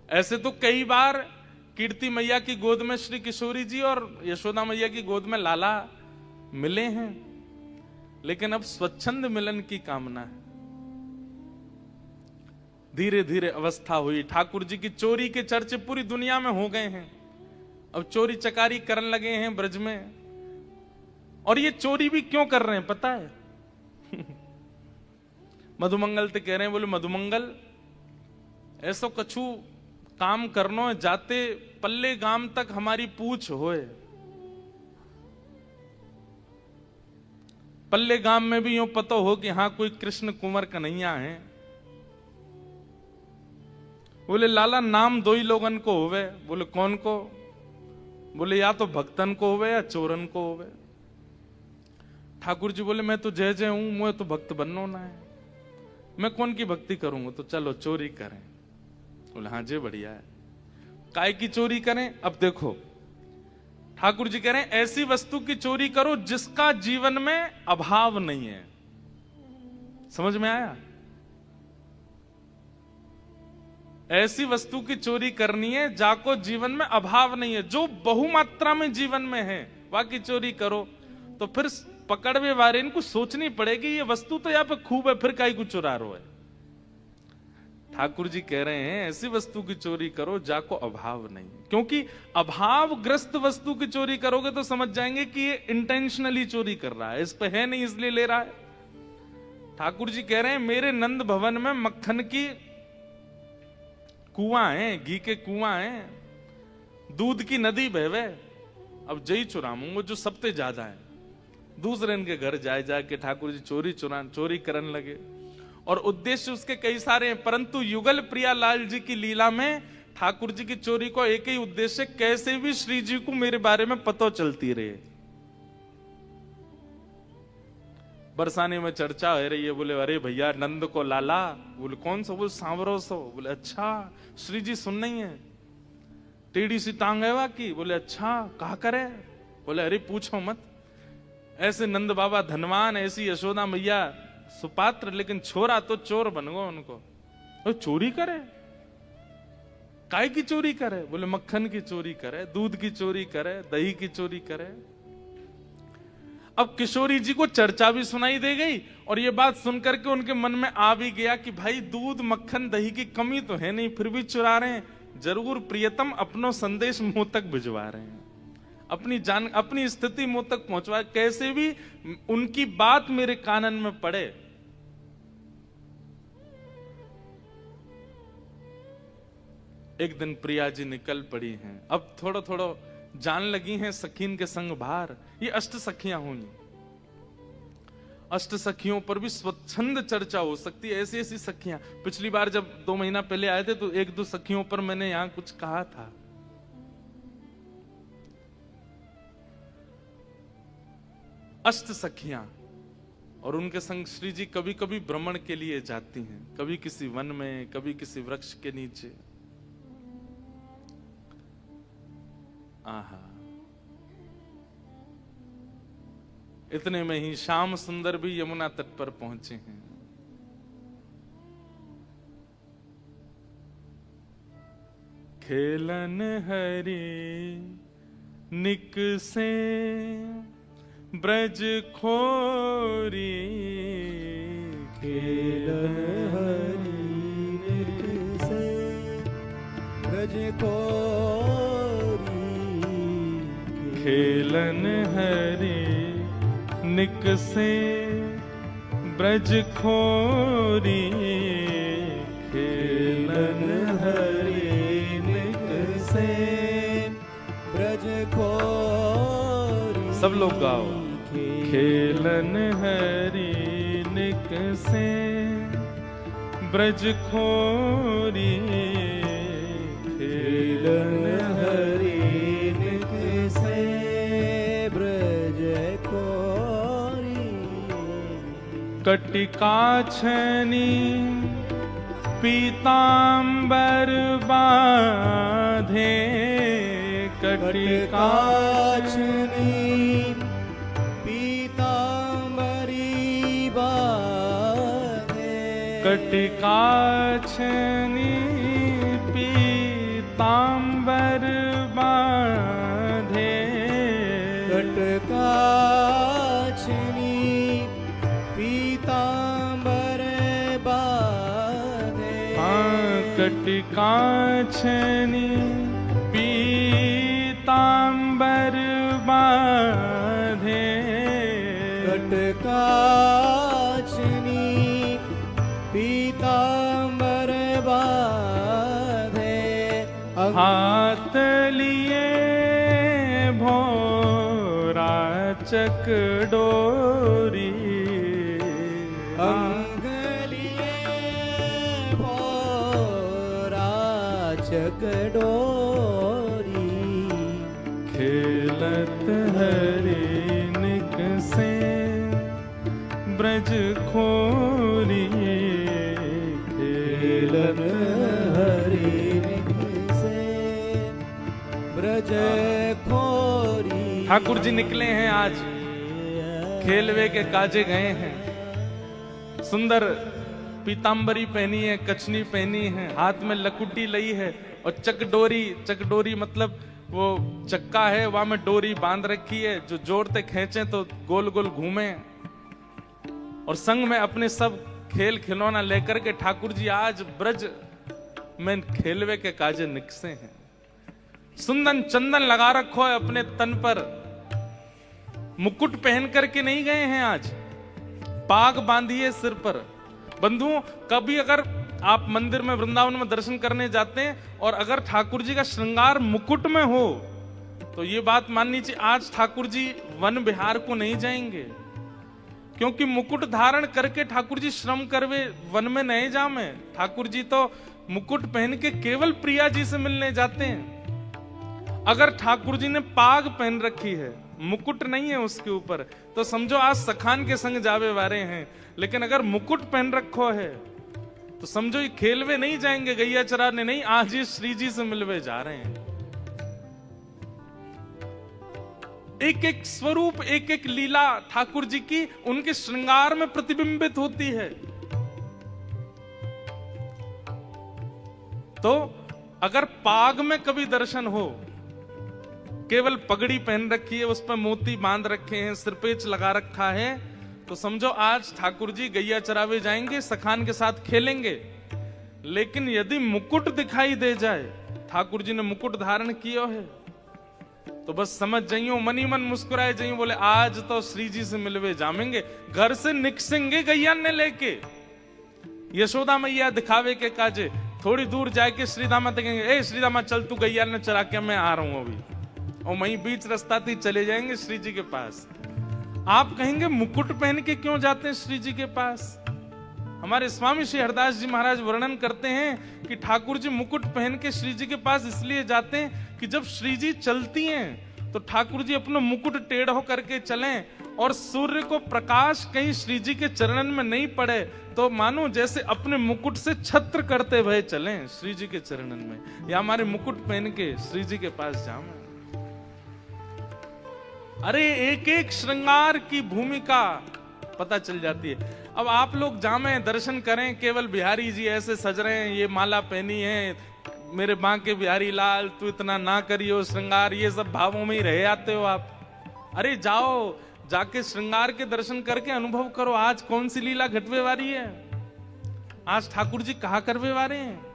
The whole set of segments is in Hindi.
ऐसे तो कई बार कीर्ति मैया की गोद में श्री किशोरी जी और यशोदा मैया की गोद में लाला मिले हैं, लेकिन अब स्वच्छंद मिलन की कामना है। धीरे धीरे अवस्था हुई, ठाकुर जी की चोरी के चर्चे पूरी दुनिया में हो गए हैं। अब चोरी चकारी करने लगे हैं ब्रज में। और ये चोरी भी क्यों कर रहे हैं पता है? मधुमंगल तो कह रहे हैं, बोले मधुमंगल ऐसो कछु काम करनो है जाते पल्ले गाम तक हमारी पूछ होए। पल्ले गाम में भी यूं पता हो कि हाँ कोई कृष्ण कुंवर कन्हैया है। बोले लाला नाम दो ही लोगन को होवे। बोले कौन को? बोले या तो भक्तन को होवे या चोरन को होवे। ठाकुर जी बोले मैं तो जय जय हूं, मुझे तो भक्त बनना ना है, मैं कौन की भक्ति करूंगा? तो चलो चोरी करें। बोले हाँ जी बढ़िया है। काय की चोरी करें? अब देखो ठाकुर जी कह रहे हैं ऐसी वस्तु की चोरी करो जिसका जीवन में अभाव नहीं है। समझ में आया? ऐसी वस्तु की चोरी करनी है जाको जीवन में अभाव नहीं है, जो बहुमात्रा में जीवन में है बाकी चोरी करो। तो फिर पकड़वे वाले इनको सोचनी पड़ेगी ये वस्तु तो यहां पे खूब है, फिर काई को चुरा रो है। ठाकुर जी कह रहे हैं ऐसी वस्तु की चोरी करो जाको अभाव नहीं, क्योंकि अभावग्रस्त वस्तु की चोरी करोगे तो समझ जाएंगे कि ये इंटेंशनली चोरी कर रहा है, इस पे है नहीं इसलिए ले रहा है। ठाकुर जी कह रहे हैं मेरे नंद भवन में मक्खन की कुआं है, घी के कुआं है, दूध की नदी बहवे, अब जई चुराऊंगा जो सबसे ज्यादा है। दूसरे इनके घर जाए जाके ठाकुर जी चोरी करने लगे। और उद्देश्य उसके कई सारे हैं, परंतु युगल प्रियालाल जी की लीला में ठाकुर जी की चोरी को एक ही उद्देश्य, कैसे भी श्री जी को मेरे बारे में पता चलती रहे। बरसाने में चर्चा हो रही है, बोले अरे भैया नंद को लाला। बोले कौन सा? बोले सांवरो सो। बोले अच्छा श्री जी सुन नहीं है, टेढ़ी सी टांग है वा की। बोले अच्छा कहा करे? बोले अरे पूछो मत, ऐसे नंद बाबा धनवान, ऐसी यशोदा मैया सुपात्र, लेकिन छोरा तो चोर बन गो उनको। तो चोरी करे? काय की चोरी करे? बोले मक्खन की चोरी करे, दूध की चोरी करे, दही की चोरी करे। अब किशोरी जी को चर्चा भी सुनाई दे गई और ये बात सुनकर के उनके मन में आ भी गया कि भाई दूध मक्खन दही की कमी तो है नहीं, फिर भी चुरा रहे हैं। जरूर प्रियतम अपनो संदेश मुंह तक भिजवा रहे हैं, अपनी स्थिति मुंह तक पहुंचवा, कैसे भी उनकी बात मेरे कानन में पड़े। एक दिन प्रिया जी निकल पड़ी हैं, अब थोड़ा थोड़ा जान लगी हैं सखीन के संग बाहर। ये अष्ट सखियां हुई, अष्ट सखियों पर भी स्वच्छंद चर्चा हो सकती है। ऐसी ऐसी सखियां, पिछली बार जब 2 महीना पहले आए थे तो 1-2 सखियों पर मैंने यहां कुछ कहा था। अष्ट सखियां और उनके संग श्री जी कभी कभी भ्रमण के लिए जाती हैं, कभी किसी वन में, कभी किसी वृक्ष के नीचे। आहा, इतने में ही श्याम सुंदर भी यमुना तट पर पहुंचे हैं। खेलन हरि निकसे ब्रज खोरी, खेलन हरि निकसे ब्रज खोरी, खेलन हरि निकसे ब्रज खोरी, खेलन हरि निकसे ब्रज खोरी। सब लोग गाओ। खेलन हरि निकसे ब्रज खोरी, खेलन हरि निकसे ब्रज खोरी। कटिका छनी पीतांबर बांधे, कटिका छनी पीतांबरी बांधे, कटिका छनी पीतांबर हाँ कटिकाछनी पीतांबर बाधे, कटकाचनी पीतांबर बाधे, हाथ लिए भोरा चकडोरी, अंग लिए भोरा चकडोरी, खेलत हरिनिक से ब्रज खोरी, खेलन हरिनिक से ब्रज खोरी। ठाकुर जी निकले हैं आज, खेलवे के काजे गए हैं, सुंदर पीतांबरी पहनी है, कछनी पहनी है, हाथ में लकुटी लई है और चकडोरी, चकडोरी मतलब वो चक्का है, वहां में डोरी बांध रखी है, जो जोड़ते खींचे तो गोल गोल घूमे, और संग में अपने सब खेल खिलौना लेकर के ठाकुर जी आज ब्रज में खेलवे के काजे निकसे हैं। सुंदर चंदन लगा रखो है अपने तन पर, मुकुट पहन करके नहीं गए हैं आज, पाग बांधिए सिर पर। बंधुओं, कभी अगर आप मंदिर में वृंदावन में दर्शन करने जाते हैं और अगर ठाकुर जी का श्रृंगार मुकुट में हो तो ये बात माननी चाहिए, आज ठाकुर जी वन विहार को नहीं जाएंगे, क्योंकि मुकुट धारण करके ठाकुर जी श्रम करवे वन में नहीं जामे। ठाकुर जी तो मुकुट पहन के केवल प्रिया जी से मिलने जाते हैं। अगर ठाकुर जी ने पाग पहन रखी है, मुकुट नहीं है उसके ऊपर, तो समझो आज सखान के संग जावे वारे हैं। लेकिन अगर मुकुट पहन रखो है तो समझो ये खेलवे नहीं जाएंगे, गैया चराने नहीं, आज ये श्री जी से मिलवे जा रहे हैं। एक एक स्वरूप, एक एक लीला ठाकुर जी की उनके श्रृंगार में प्रतिबिंबित होती है। तो अगर पाग में कभी दर्शन हो, केवल पगड़ी पहन रखी है, उस पर मोती बांध रखे हैं, सिरपेच लगा रखा है, तो समझो आज ठाकुर जी गैया चरावे जाएंगे, सखान के साथ खेलेंगे। लेकिन यदि मुकुट दिखाई दे जाए, ठाकुर जी ने मुकुट धारण किया है, तो बस समझ जाइयो, मनी मन मुस्कुराए जाइयो, बोले आज तो श्री जी से मिलवे जामेंगे। घर से निकसेंगे गैया ने लेके, यशोदा मैया दिखावे के काजे, थोड़ी दूर जाके श्रीदामा देखेंगे, ए श्रीदामा चल तू गैया ने चरा के, मैं आ रहा हूं अभी, और वहीं बीच रास्ता थी चले जाएंगे श्री जी के पास। आप कहेंगे मुकुट पहन के क्यों जाते हैं श्री जी के पास? हमारे स्वामी श्री हरदास जी महाराज वर्णन करते हैं कि ठाकुर जी मुकुट पहन के श्री जी के पास इसलिए जाते हैं कि जब श्री जी चलती हैं तो ठाकुर जी अपना मुकुट टेढ़ हो करके चलें, और सूर्य को प्रकाश कहीं श्री जी के चरणन में नहीं पड़े, तो मानो जैसे अपने मुकुट से छत्र करते हुए चलें श्री जी के चरणन में, या हमारे मुकुट पहन के श्री जी के पास जाएं। अरे एक एक श्रृंगार की भूमिका पता चल जाती है। अब आप लोग जामें दर्शन करें, केवल बिहारी जी ऐसे सज रहे हैं, ये माला पहनी है, मेरे बांके बिहारी लाल तू इतना ना करियो श्रृंगार, ये सब भावों में ही रहे आते हो आप। अरे जाओ, जाके श्रृंगार के दर्शन करके अनुभव करो, आज कौन सी लीला घटवे वाली है, आज ठाकुर जी कहा करवे वाले हैं।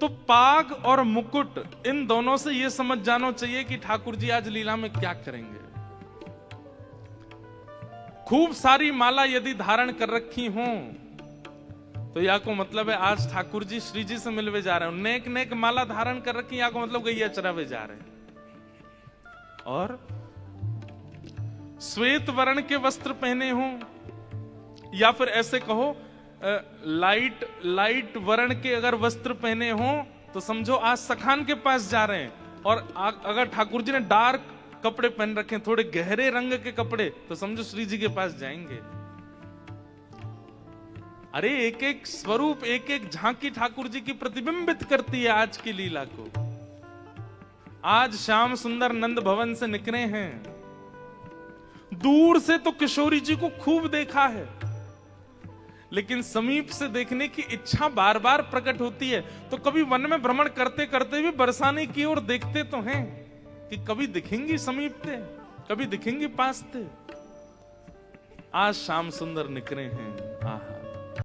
तो पाग और मुकुट, इन दोनों से यह समझ जाना चाहिए कि ठाकुर जी आज लीला में क्या करेंगे। खूब सारी माला यदि धारण कर रखी हो तो या को मतलब है आज ठाकुर जी श्री जी से मिलवे जा रहे हैं। नेक नेक माला धारण कर रखी, या को मतलब गैया चरावे जा रहे हैं। और श्वेत वर्ण के वस्त्र पहने हो, या फिर ऐसे कहो लाइट वर्ण के अगर वस्त्र पहने हो, तो समझो आज सखान के पास जा रहे हैं। और अगर ठाकुर जी ने डार्क कपड़े पहन रखे, थोड़े गहरे रंग के कपड़े, तो समझो श्री जी के पास जाएंगे। अरे एक एक स्वरूप, एक एक झांकी ठाकुर जी की प्रतिबिंबित करती है आज की लीला को। आज श्याम सुंदर नंद भवन से निकले हैं, दूर से तो किशोरी जी को खूब देखा है, लेकिन समीप से देखने की इच्छा बार बार प्रकट होती है। तो कभी वन में भ्रमण करते करते भी बरसाने की ओर देखते तो हैं कि कभी दिखेंगी समीप थे, कभी दिखेंगी पास थे। आज श्याम सुंदर निकले हैं। आहा,